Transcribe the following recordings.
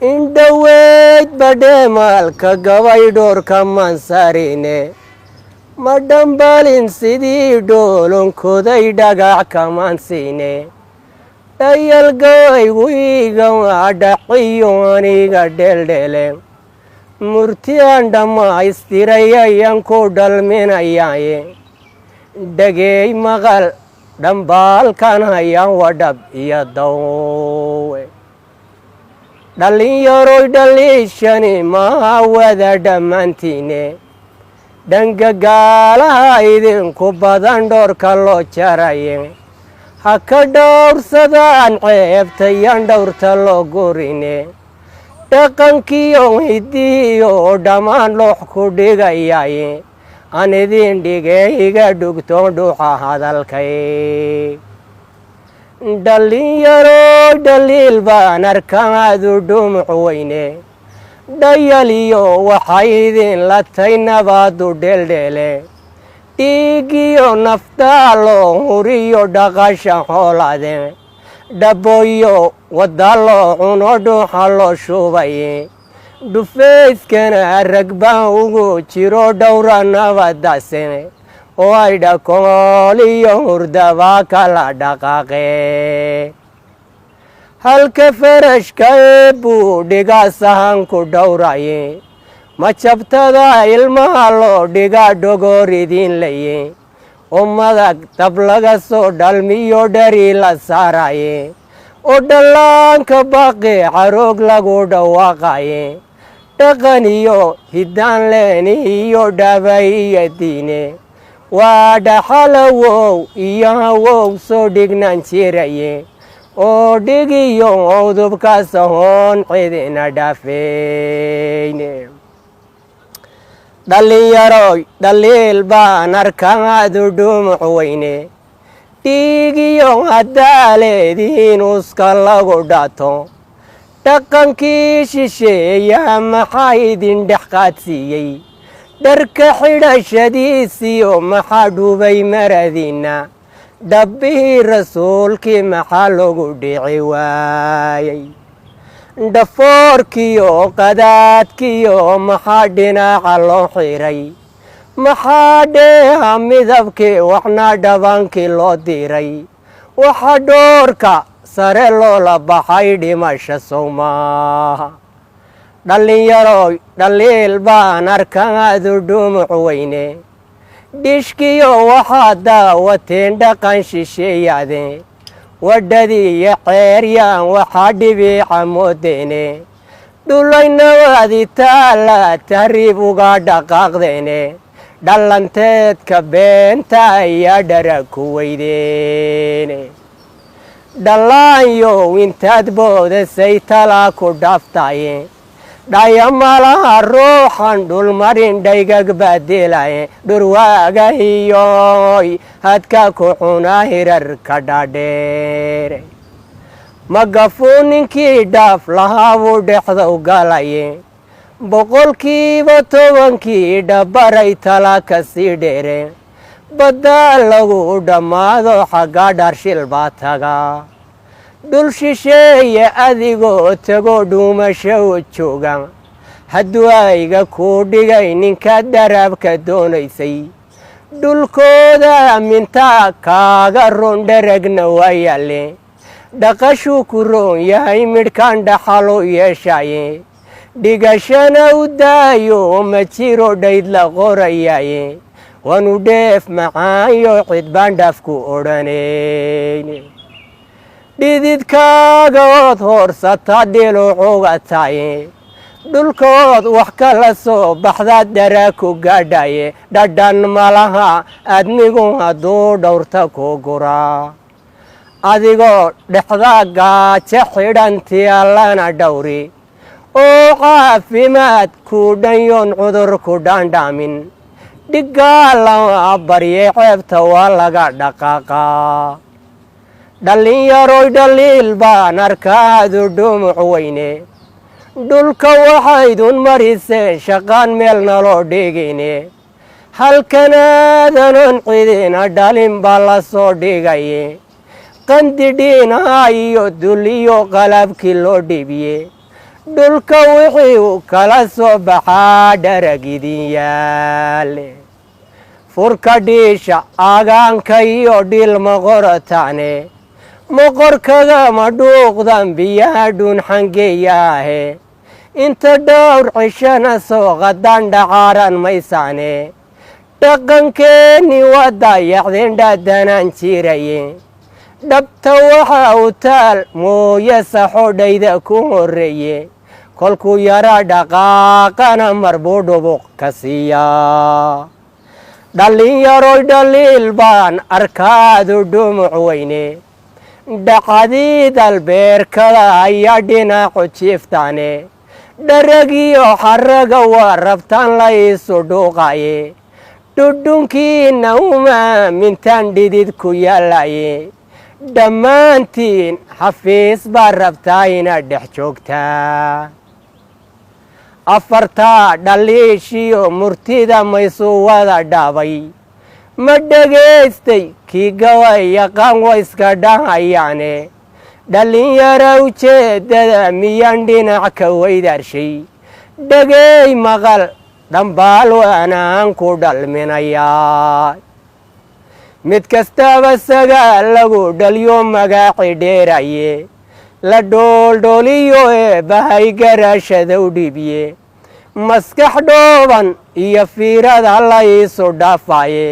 indhaweyd badheemaalka gabaydhoorka mansarine ma dhambalin sidii dhoolonkoday dhagax kamansiine dhayalgawaygu iiga waa dhaqiyo aniga dheeldheele murtiyaan dhammaystiray ayaan ku dhalminayaaye dhageey maqal dhambaalkan hayaan wadhab iyo dawe dhallinyaroy dhaliishani maha wada dhammaantiine dhangagaalaha idinku badan dhoorka loo jaraye ha ka dhowrsadaan ceebtayaan dhowrta loo gurine dhaqankiyo hidiyo dhammaan loox ku dhigayaye aan idin dhigee iga dhugto dhuuxa hadalkay dhallinyaroy dhaliil baan arkaadu dhumuc weyne dhayaliyo waxay idin latay nabaadu dheeldheele dhiigiyo naftaa loo huriyo dhaqasha xoolade dhaboyo wadda loo cuno dhuuxa loo shubaye dhufayskana rag baan ugu jiro dhowra nabadase oo ay dhakooliyo hurdabaa kala dhaqaaqe halka farashka eebbuu dhigaa sahanku dhowraye ma jabtada ilmaha loo dhigaa dhogoor idin laye oo madag dab laga soo dhalmiyo dhari la saaraye oo dhallaanka baqi caroog lagu dhawaaqaye dhaqan iyo hiddaan leeni iyo dhabay iyo diine waa dhaxalawow iyo hawow soo dhignaan jiraye oo dhigiyo udubkaas ahoon cidina dhaafayne dhallinyaroy dhaliil baan arkaadu dhumuc weyne dhiigiyo haddaaleediin uska lagu dhato dhaqankii shisheeya maxaa idin dhex qaadsiiyey dharka xidhashadiisiyo maxaa dhubay maradiinna dhabbihii rasuulkii maxaa lagu dhici waayey dhafoorkiyo qadaadkiyo maxaa dhinaca loo xiray maxaa dheeha midabkii waxna dhabankii loo diray waxa dhoorka sare loola baxay dhimasha sow maaha dhallinyaroy dhaliil baan arkaadu dhumuc weyne dhishkiyo waxaad daawateen dhaqan shisheeyaade wadhadii iyo ceeryaan waxaa dhibiica moodeene dhulaynawadi taala tahriib uga dhaqaaqdeene dhallanteedka beenta ayaa dhara ku weydeene dhallaanyow intaad boodasay talaa ku dhaaftaye dhaya malaha ruuxan dhulmarin dhaygag baadilaye dhurwaaga hiyoy hadka ku cunaa hirarka dhaadheere magafuu ninkii dhaaf lahaabuu dhexdow galaye boqolkiiba 10 dhabaray tala ka sii dheere baddaa lagu dhammaado xagga dharshil baa taga dhul shisheeye adigoo tago dhuumasho u jooga hadduu ayga kuu dhigay ninka daraabka doonaysay dhulkooda mintaa kaaga ron dharagna waa yalle dhaqashuu ku roon yahay midhkan dhaxalu yeeshaye dhigashana u daayo ma jiro dhayd la qorayaye waanu dheef macaayo cid baan dhaafku odhanayne dhididkaaga ood hoorsata dhilucuga taye dhulkood wax kala soo baxdaad dharaa ku gaadhaye dhadhan malaha adnigu hadduu dhowrta ku guraa adigoo dhexda gaajo xidhantii allana dhowri oo caafimaad ku dhanyoon cudur ku dhaandhaamin dhiggaa lama barye ceebta waa laga dhaqaaqaa dhallinyaroy dhaliil baan arkaadu dhumuc weyne dhulka waxaydun mariseen shaqaan meel naloo dhigine halkanaadanon cidina dhalin baa la soo dhigaye qandi dhiinaha iyo duliyo qalabkii loo dhibiye dhulka wixii u kala soo baxaa dharag idin yaale furka dhiisha aagaanka iyo dhilma qorataane moqorkagama dhuuqdan biyaha dhuunxangeeyaahe inta dhowr cishana soo qadan dhacaaran maysaane dhaqankeennii waa daayacdeen dhaadanaan jiraye dhabta waxa u taal mooye saxodhayda ku horreeye kolkuu yara dhaqaaqana marbuu dhubuq ka siiyaa dhallinyaroy dhaliil baan arkaadu dhumuc weyne dhacdii dalbeerkada ayaa dhinacu jiiftaane dharagiyo xaraga waa rabtaan la iisu dhuuqaye dhudhunkiina uma mintaan dhidid ku yaalaye dhammaantiin xafiis baa rabtaa inaad dhex joogtaa afartaa dhaliishiyo murtida maysu wada dhaabay ma dhegaystay kii gaway yaqaan wa iska dhahayaane dhallinyara ujeeddada miyaan dhinac ka weydaarshay dhegay maqal dhambaal waanaan ku dhalminayaa mid kastaba sagaa lagu dhalyo magaaci dheeraye la dhooldhooliyo eebbahay garaashada u dhiibye maskax dhooban iyo fiirada la iisu dhaafaye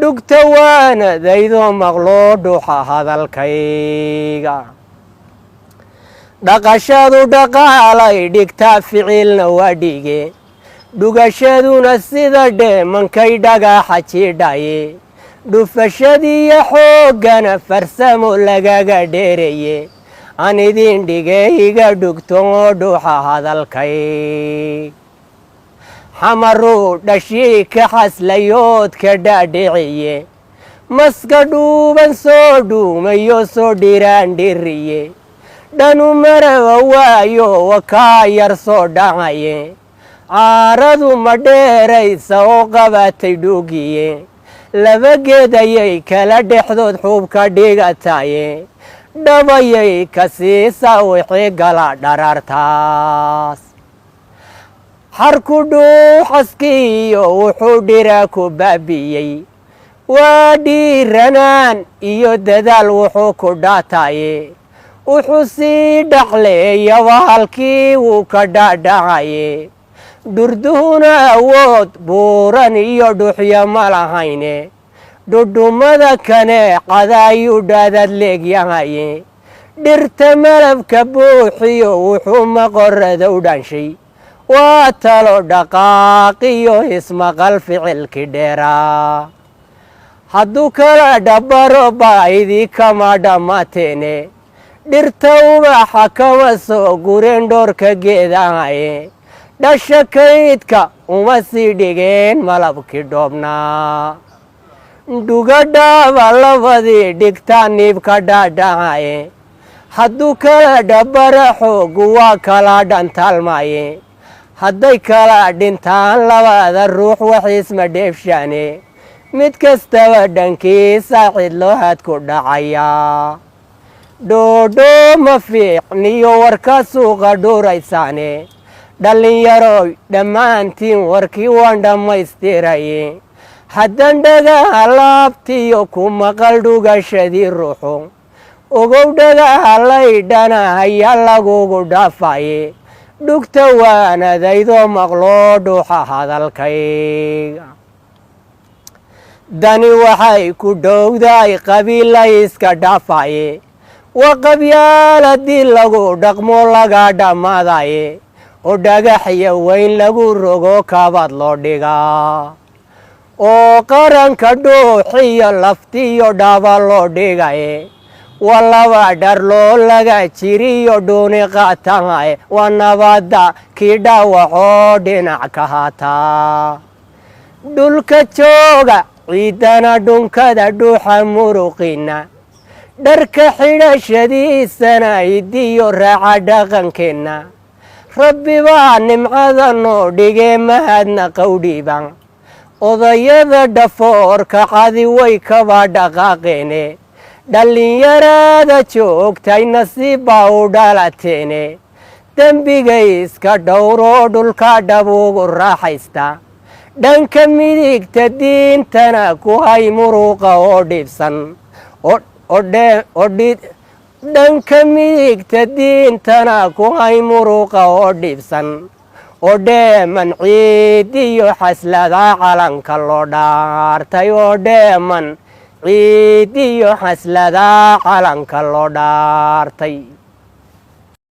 dhugta waanadaydoo maqloo dhuuxa hadalkayga dhaqashadu dhaqaalay dhigtaa ficilna waa dhige dhugashaduna sida dheemankay dhagaxa jiidhaye dhufashadiiyo xooggana farsamo lagaga dheeraye aan idin dhigayga dhugto oo dhuuxa hadalkay xamaruu dhashii ka xaslayoodka dhaadhiciye maska dhuuban soo dhuumayo soo dhiraandhiriye dhanu maraba waayo wakaa yar soo dhacaye caaradu ma dheeraysa oo qabatay dhuugiye laba geed ayay kala dhexdood xuubka dhigataye dhabayay ka siisaa wixii gala dharaartaas xarku dhuuxaskiiyo wuxuu dhira ku baabi'iyey waa dhiiranaan iyo dadaal wuxuu ku dhaataye wuxuu sii dhaxleeyaba halkii wuu ka dhaadhacaye durduhuna awood buuran iyo dhuuxyo ma lahayne dhudhummada kaneecada ayuu dhaadad leegyahaye dhirta malabka buuxiyo wuxuu maqorada u dhanshay waa talo dhaqaaqiyo ismaqal ficilkii dheeraa hadduu kala dhabbaro baa'idii kama dhammateene dhirta ubaxa kama soo gureen dhoorka geedahaye dhasha kaydka uma sii dhigeen malabkii dhoobnaa dhugadhaaba labadii dhigtaa niibka dhaadhacaye hadduu kala dhabbara xoogu waa kala dhantaalmaye hadday kala dhintaan labada ruux waxiisma dheefshaane mid kastaba dhankiisa cidloohaad ku dhacayaa dhoodhoo ma fiicniyo warka suuqa dhuuraysaane dhallinyaroy dhammaantiin warkii waan dhammaystiraye haddan dhagaha laabtiyo ku maqal dhugashadii ruuxu ogow dhagaha laydhana hayaa lagugu dhaafaye dhugta waanadaydoo maqloo dhuuxa hadalkayga dani waxay ku dhowdaay qabiilla iska dhaafaye waa qabyaaladii lagu dhaqmo laga dhammaadaye oo dhagaxya weyn lagu rogo kabad loo dhigaa oo qaranka dhuuxiyo laftiyo dhaaba loo dhigaye waa laba dharloo laga jiriyo dhuuni qaatahaye waa nabadda kii dhaawacoo dhinac ka haataa dhulka jooga ciidana dhunkada dhuuxa muruqina dharka xidhashadiisana idiyo raaca dhaqankeenna rabbi baa nimcada noo dhigee mahadna qowdhiiban odayada dhafoorka cadi way kaba dhaqaaqeene dhallinyarada joogtay nasiib baa u dhalateene dembigayska dhowroo dhulka dhabuugu raaxaysta dhanka midigta diintana ku hay muruqa oo dhibsan dhanka midigta diintana ku hay muruqa oo dhibsan oo dheeman ciid iyo xaslada calanka loo dhaartay oo dheeman ciid iyo xaslada calanka loo dhaartay